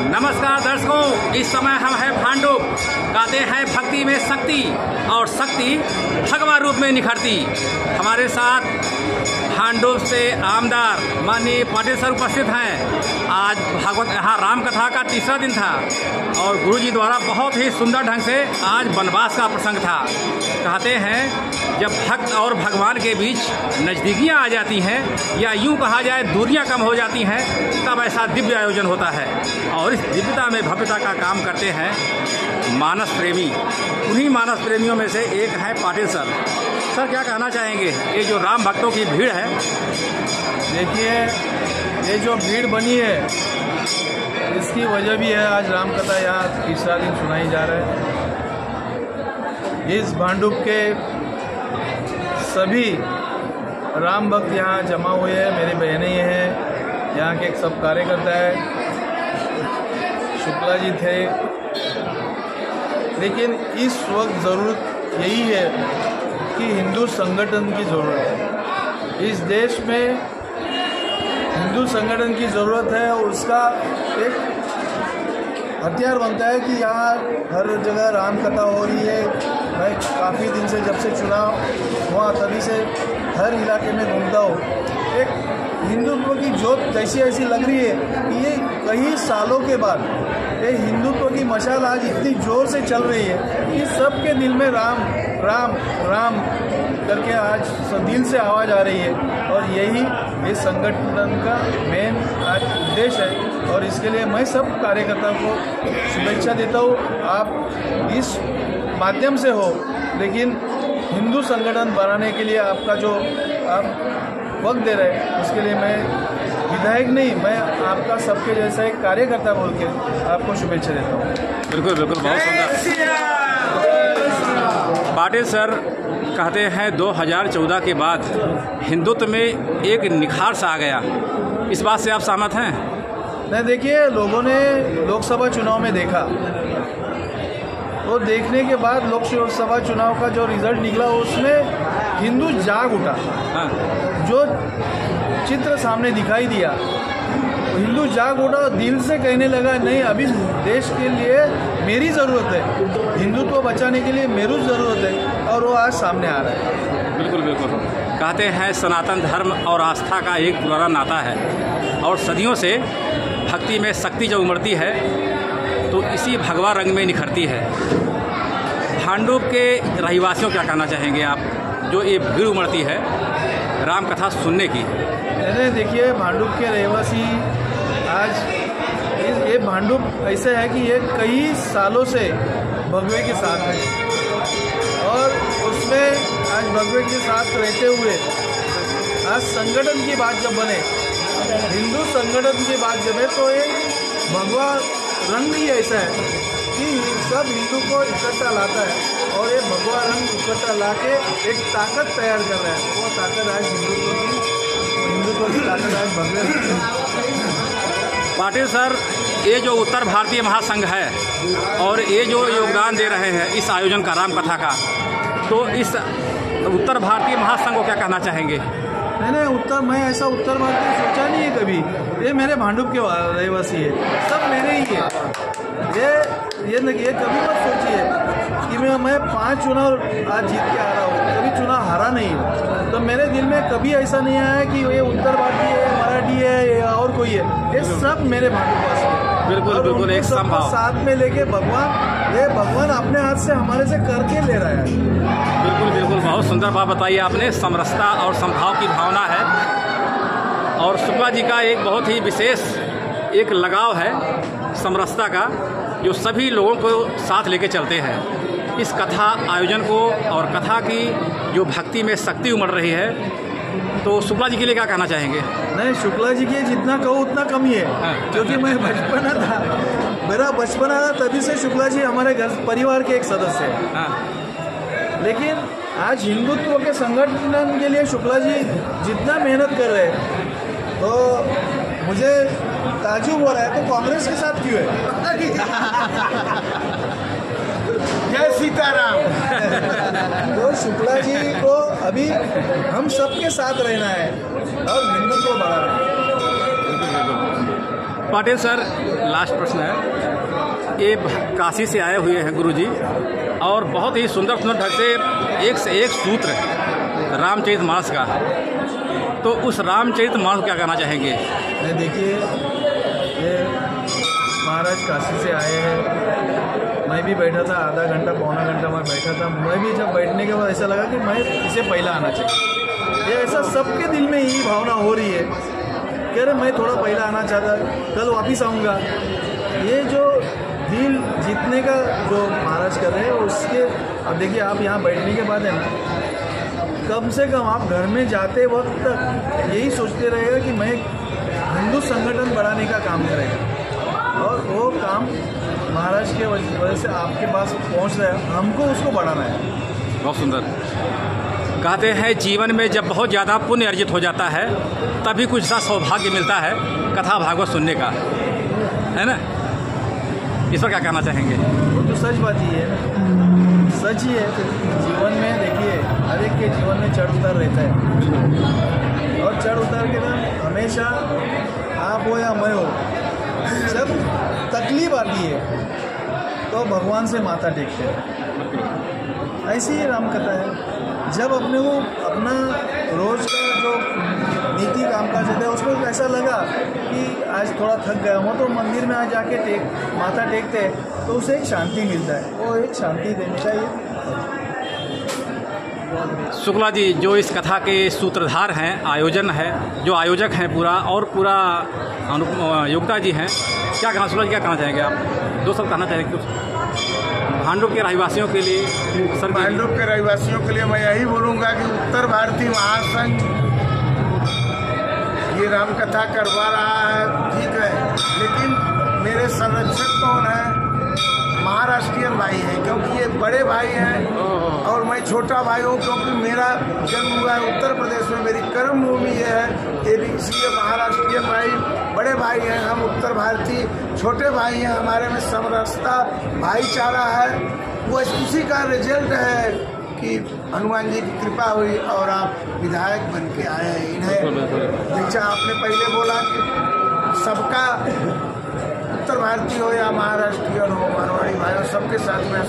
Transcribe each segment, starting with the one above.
नमस्कार दर्शकों, इस समय हम हैं भांडुप। कहते हैं भक्ति में शक्ति और शक्ति भगवा रूप में निखरती। हमारे साथ भांडुप से आमदार माननीय पाटिल सर उपस्थित हैं। आज भागवत यहाँ राम कथा का तीसरा दिन था और गुरुजी द्वारा बहुत ही सुंदर ढंग से आज वनवास का प्रसंग था। कहते हैं जब भक्त और भगवान के बीच नज़दीकियाँ आ जाती हैं या यूँ कहा जाए दूरियाँ कम हो जाती हैं, तब ऐसा दिव्य आयोजन होता है। और इस दिव्यता में भव्यता का काम करते हैं मानस प्रेमी। उन्हीं मानस प्रेमियों में से एक है पाटिल सर। सर क्या कहना चाहेंगे, ये जो राम भक्तों की भीड़ है? देखिए, ये जो भीड़ बनी है इसकी वजह भी है आज राम कथा यहाँ तीसरा दिन सुनाई जा रहा है। इस भांडुप के सभी राम भक्त यहाँ जमा हुए हैं। मेरी बहनें हैं, यहाँ के सब कार्यकर्ता है, शुक्ला जी थे। लेकिन इस वक्त ज़रूरत यही है कि हिंदू संगठन की ज़रूरत है। इस देश में हिंदू संगठन की ज़रूरत है और उसका एक हथियार बनता है कि यहाँ हर जगह राम कथा हो रही है। मैं काफ़ी दिन से, जब से चुनाव हुआ तभी से हर इलाके में घूमता हूँ। एक हिंदुत्व की जोत जैसी ऐसी लग रही है कि ये कई सालों के बाद ये हिंदुत्व की मशाल आज इतनी जोर से चल रही है कि सबके दिल में राम राम राम करके आज दिल से आवाज़ आ रही है। और यही इस संगठन का मेन आज उद्देश्य है और इसके लिए मैं सब कार्यकर्ताओं को शुभेच्छा देता हूँ। आप इस माध्यम से हो, लेकिन हिंदू संगठन बनाने के लिए आपका जो आप वक्त दे रहे हैं उसके लिए मैं विधायक नहीं, मैं आपका सबके जैसा एक कार्यकर्ता बोल के आपको शुभेच्छा देता हूँ। बिल्कुल बिल्कुल, बहुत सुंदर। पाटिल सर कहते हैं 2014 के बाद हिंदुत्व में एक निखार सा आ गया। इस बात से आप सहमत हैं? नहीं, देखिए, लोगों ने लोकसभा चुनाव में देखा, वो देखने के बाद लोकसभा चुनाव का जो रिजल्ट निकला उसमें हिंदू जाग उठा। हाँ। जो चित्र सामने दिखाई दिया, हिंदू जाग उठा और दिल से कहने लगा नहीं, अभी देश के लिए मेरी ज़रूरत है, हिंदुत्व बचाने के लिए मेरी ज़रूरत है। और वो आज सामने आ रहा है। बिल्कुल बिल्कुल। कहते हैं सनातन धर्म और आस्था का एक पुराना नाता है और सदियों से भक्ति में शक्ति जब उमड़ती है तो इसी भगवा रंग में निखरती है। भांडुप के रहिवासियों क्या कहना चाहेंगे आप, जो ये भीड़ उमड़ती है राम कथा सुनने की? अरे देखिए, भांडुप के रहवासी आज ये भांडुप ऐसे है कि ये कई सालों से भगवे के साथ है और उसमें आज भगवे के साथ रहते हुए आज संगठन की बात जब बने, हिंदू संगठन की बात जब है, तो ये भगवा रंग ही ऐसा है कि सब हिंदू को इकट्ठा लाता है और ये भगवा रंग इकट्ठा ला के एक ताकत तैयार कर रहा है। वो ताकत आज हिंदुत्व की ताकत आज भगवे। पाटिल सर, ये जो उत्तर भारतीय महासंघ है और ये जो योगदान दे रहे हैं इस आयोजन का, राम कथा का, तो इस उत्तर भारतीय महासंघ को क्या कहना चाहेंगे? नहीं, मैं ऐसा उत्तर भारतीय सोचा नहीं है कभी। ये मेरे भांडुप के रहवासी है, सब मेरे ही है। ये कभी मत सोचिए कि मैं 5 चुनाव आज जीत के आ रहा हूँ, कभी चुनाव हारा नहीं हूँ। तो मेरे दिल में कभी ऐसा नहीं आया कि ये उत्तर भारतीय है, मराठी है या और कोई है। ये सब मेरे भांडुपवासी है। बिल्कुल बिल्कुल, एक संभाव साथ में लेके भगवान अपने हाथ से हमारे से करके ले रहा है। बिल्कुल बिल्कुल, बहुत सुंदर बात बताई आपने। समरसता और समभाव की भावना है और शुक्ला जी का एक बहुत ही विशेष एक लगाव है समरसता का, जो सभी लोगों को साथ लेके चलते हैं। इस कथा आयोजन को और कथा की जो भक्ति में शक्ति उमड़ रही है, तो शुक्ला जी के लिए क्या कहना चाहेंगे? नहीं, शुक्ला जी के जितना कहूँ उतना कम ही है। हाँ। क्योंकि मैं बचपना था, मेरा बचपना था, तभी से शुक्ला जी हमारे घर परिवार के एक सदस्य हैं। हाँ। लेकिन आज हिंदुत्व के संगठन के लिए शुक्ला जी जितना मेहनत कर रहे हैं, तो मुझे ताजुब हो रहा है तो कांग्रेस के साथ क्यों है? जय सीताराम। तो शुक्ला जी को अभी हम सबके साथ रहना है और हिंदुत्व बढ़ाना है। पाटिल सर, लास्ट प्रश्न है। ये काशी से आए हुए हैं गुरुजी और बहुत ही सुंदर सुंदर ढंग से एक सूत्र रामचरितमानस का, तो उस रामचरितमानस क्या कहना चाहेंगे? देखिए, ये महाराज काशी से आए हैं। मैं भी बैठा था, आधा घंटा पौना घंटा मैं बैठा था। मैं भी जब बैठने के बाद ऐसा लगा कि मैं इसे पहला आना चाहिए। ये ऐसा सबके दिल में यही भावना हो रही है, कह रहे मैं थोड़ा पहला आना चाहता, कल वापिस आऊँगा। ये जो दिल जीतने का जो महाराज कर रहे हैं उसके, अब देखिए आप यहाँ बैठने के बाद है ना, कम से कम आप घर में जाते वक्त तक यही सोचते रहेगा कि मैं हिंदू संगठन बढ़ाने का काम करेगा, और वो काम महाराज के वजह से आपके पास पहुँच रहा है, हमको उसको बढ़ाना है। बहुत सुंदर। कहते हैं जीवन में जब बहुत ज़्यादा पुण्य अर्जित हो जाता है तभी कुछ सा सौभाग्य मिलता है कथा भागवत सुनने का, है ना? इस पर क्या कहना चाहेंगे? वो तो सच बात ही है, सच ही है। जीवन में देखिए, हर एक के जीवन में चढ़ उतार रहता है, और चढ़ उतार के ना हमेशा आप हो या मैं हो, जब तकलीफ आती है तो भगवान से माथा टेकते हैं। ऐसी ही राम कथा है। जब अपने को अपना रोज का जो नीति कामकाज होता है उसको ऐसा लगा कि आज थोड़ा थक गया हूँ, तो मंदिर में आज जाके माथा टेकते हैं तो उसे एक शांति मिलता है, वो एक शांति देनी चाहिए। शुक्ला जी, जो इस कथा के सूत्रधार हैं, आयोजन है, जो आयोजक हैं पूरा योगिता जी हैं, क्या कहना? शुक्ला जी, क्या कहना चाहेंगे आप? दो सब कहना चाहेंगे कुछ भांडुप के रहवासियों के लिए? सर, भांडुप के रहवासियों के लिए मैं यही बोलूँगा कि उत्तर भारतीय महासंघ ये रामकथा करवा रहा है, ठीक है, लेकिन मेरे संरक्षक कौन है? महाराष्ट्रियन भाई हैं, क्योंकि ये बड़े भाई हैं और मैं छोटा भाई हूँ, क्योंकि मेरा जन्म हुआ है उत्तर प्रदेश में, मेरी कर्म भूमि है, इसलिए महाराष्ट्रियन भाई बड़े भाई हैं, हम उत्तर भारतीय छोटे भाई हैं। हमारे में समरसता भाईचारा है, वो उसी का रिजल्ट है कि हनुमान जी की कृपा हुई और आप विधायक बन के आए हैं। इन्हें जैसा आपने पहले बोला कि सबका उत्तर भारतीय हो या महाराष्ट्रियन हो, मारवाड़ी भाई हो, सबके साथ में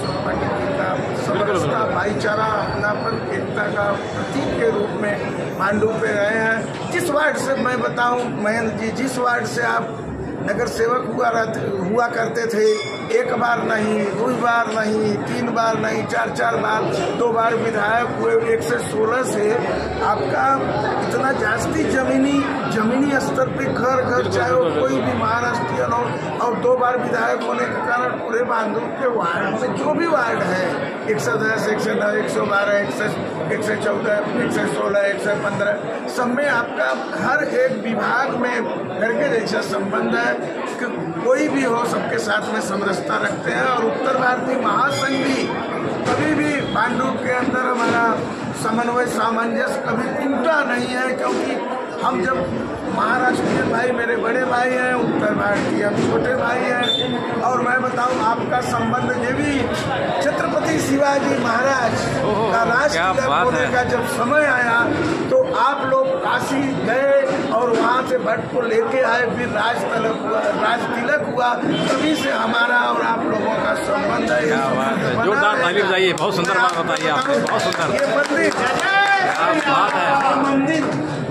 समरसता भाईचारा अपनापन एकता का प्रतीक के रूप में भांडुप पे रहे हैं। जिस वार्ड से मैं बताऊं महेंद्र जी, जिस वार्ड से आप नगर सेवक हुआ करते थे, एक बार नहीं, 2 बार नहीं, 3 बार नहीं, 4 बार, 2 बार विधायक हुए, 116 से आपका इतना जास्ती जमीनी स्तर पे घर चाहे वो कोई भी महाराष्ट्रियन हो, और 2 बार विधायक होने के कारण पूरे भांडुप के वार्ड में जो भी वार्ड है 110, 109, 112, 114, 116, 115, सब में आपका हर एक विभाग में घर के जैसा संबंध है कि कोई भी हो सबके साथ में समरसता रखते हैं। और उत्तर भारतीय महासंघ भी कभी भी भांडुप के अंदर हमारा समन्वय सामंजस्य कभी टूटा नहीं है, क्योंकि हम जब महाराष्ट्र भाई मेरे बड़े भाई हैं, उत्तर भारतीय हम छोटे भाई हैं। और मैं बताऊं आपका संबंध ये भी छत्रपति शिवाजी महाराज का राजतिलक होने का जब समय आया तो आप लोग काशी गए और वहाँ से भट्ट को लेके आए, फिर राजतिलक हुआ, तभी से हमारा और आप लोगों का संबंध है। जोरदार ताली बजाइए, बहुत सुंदर बात बताइए आपने, बहुत सुंदर।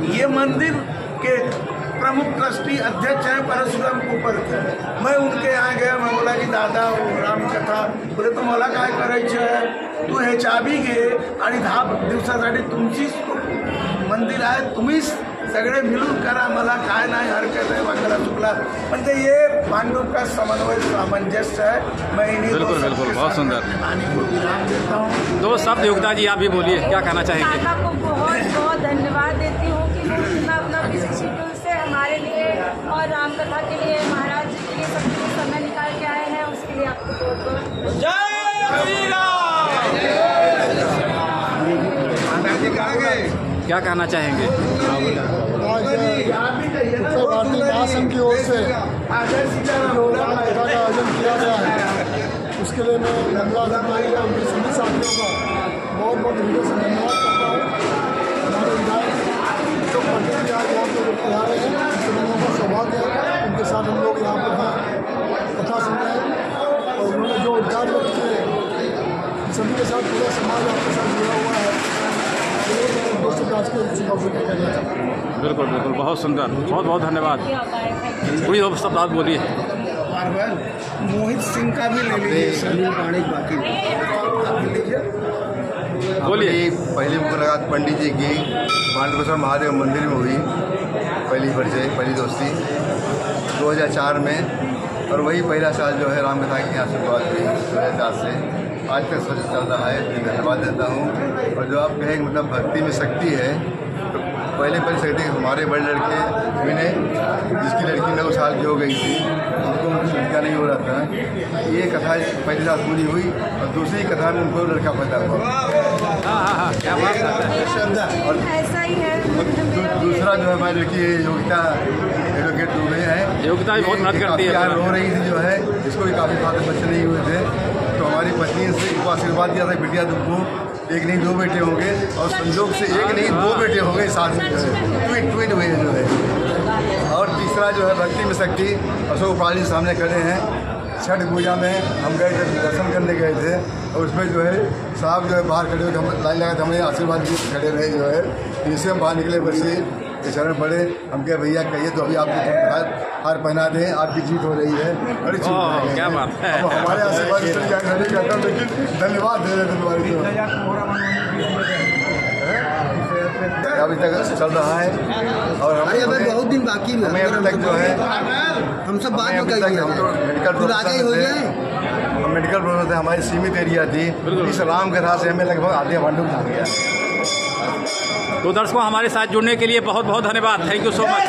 ये मंदिर के प्रमुख ट्रस्टी अध्यक्ष हैं परशुराम कुपर के। मैं उनके यहाँ गया, मैं बोला कि दादा राम कथा, बोले तो मला काय करायचं, तू हे चाबी घे आणि 10 दिवसासाठी तुमचीच मंदिर आहे, तुम्हीच सगळे मिळून करा, मला काय नाही हरकत है वगैरह चुकला। म्हणजे ये भांडुप का समन्वय सामंजस्य है। मैं इन्हीं बिल्कुल बहुत सुंदर को विराम देता हूँ। 2 शब्द योगिता जी आप भी बोलिए, क्या कहना चाहेंगे? दादा को बहुत धन्यवाद देती हूँ कि वो इतना अपना बिजी शेड्यूल से हमारे लिए और रामकथा के लिए, महाराज जी के लिए सब कुछ समय निकाल के आए हैं, उसके लिए आपको बहुत जय श्री राम। क्या कहना चाहेंगे? उत्तर भारतीय महासंघ की ओर से जो रामकथा का आयोजन किया गया है उसके लिए मैं मंगलाधारी का उनके सभी साथियों का बहुत हृदय से धन्यवाद करता हूँ। हमारे विधायक जो पंडित जी आज यहाँ पे पधारे हैं, उनका सौभाग्य है। उनके साथ हम लोग यहाँ पर हैं, कथा सुन रहे हैं। और उन्होंने जो उद्गार व्यक्त किए, सभी के साथ पूरा समाज आपके साथ जुड़ा हुआ है। बिल्कुल बिल्कुल, बहुत सुंदर, बहुत बहुत धन्यवाद। पूरी शब्द आप बोलिए। मोहित सिंह का भी ले लीजिए, बोलिए। पहली मुलाकात पंडित जी की पांडवेश्वर महादेव मंदिर में हुई, पहली परिचय, पहली दोस्ती 2004 में। और वही पहला साल जो है राम कथा की यहाँ शुरुआत हुई 2004 से आज तक सोच चल रहा है। धन्यवाद देता हूँ। और जो आप कहें मतलब भक्ति में शक्ति है, तो पहले शक्ति हमारे बड़े लड़के विनय, जिसकी लड़की 9 साल की हो गई थी, उनको लड़का नहीं हो रहा था। ये कथा पहली साल पूरी हुई और दूसरी कथा में उनको लड़का पैदा हुआ। क्या बात है। और दूसरा जो है हमारी लड़की योगिता एडवोकेट दुबे है, योगिता भी बहुत मदद करती है। रो रही थी जो है, इसको भी काफ़ी फादर बच्चे नहीं हुए थे, तो हमारी पत्नी से इनको आशीर्वाद दिया था बिटिया तुमको एक नहीं 2 बेटे होंगे, और संजोग से एक नहीं 2 बेटे होंगे साथ में जो है, ट्विन हुए जो है। और तीसरा जो है भक्ति में शक्ति, अशोक पाली सामने खड़े हैं। छठ पूजा में हम गए थे, दर्शन करने गए थे, और उसमें जो है साहब जो है बाहर खड़े होकर हम लाइन लगा के हमें आशीर्वाद दिए खड़े रहे जो है। जिससे हम बाहर निकले बच्चे के शरण पड़े, हम कहे भैया कहिए तो अभी आपको हार पहना दें, आपकी जीत हो रही है। अरे क्या बात है। अब हमारे आशीर्वाद नहीं करता, लेकिन धन्यवाद दे रहे अभी तक चल रहा है। और हमें बहुत दिन बाकी हमें अभी तक जो है हम सब बात हम तो मेडिकल प्रोफेसर थे, हमारी सीमित एरिया थी। इस राम कथा से हमें लगभग आधे भांडुप जा गया। तो दर्शकों, हमारे साथ जुड़ने के लिए बहुत बहुत धन्यवाद। Thank you so much.